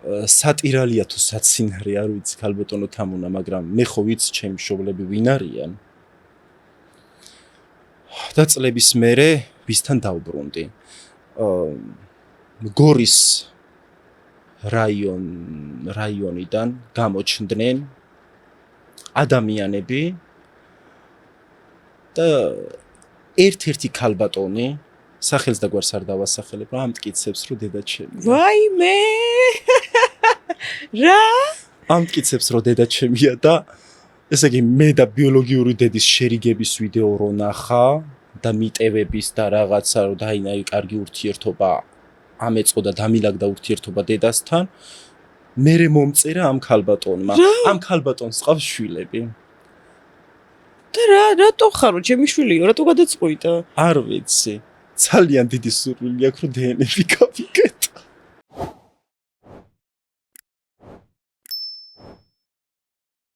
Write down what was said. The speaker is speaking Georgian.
სატირალია თუ საცინარი არ ვიცი ქალბატონო თამუნა, მაგრამ მე ხო ვიცი ჩემი მშობლები ვინ არიან. და წლების მერე ვისთან დავბრუნდი. გორის რაიონიდან გამოჩნდნენ ადამიანები და ერთ-ერთი ქალბატონი სახელს და გვარს არ დავასახელებ, რა ამტკიცებს, რომ დედა ჩემია. ვაიმე! რა? ამტკიცებს, რომ დედა ჩემია და ესე იგი მე და ბიოლოგიური დედის შერიგების ვიდეო რო ნახა და მიტევების და რაღაცა რომ დაინაი კარგი ურთიერთობა ამეწყო და დამილაგდა ურთიერთობა დედასთან, მერე მომწერა ამ ქალბატონმა. ამ ქალბატონს ყავს შვილები. და რატო ხარო ჩემი შვილია, რატო გადაწყვიტა? არ ვიცი. ძალიან დიდი სურვილი აქვს რომ დნმ-ი გავიკეთო.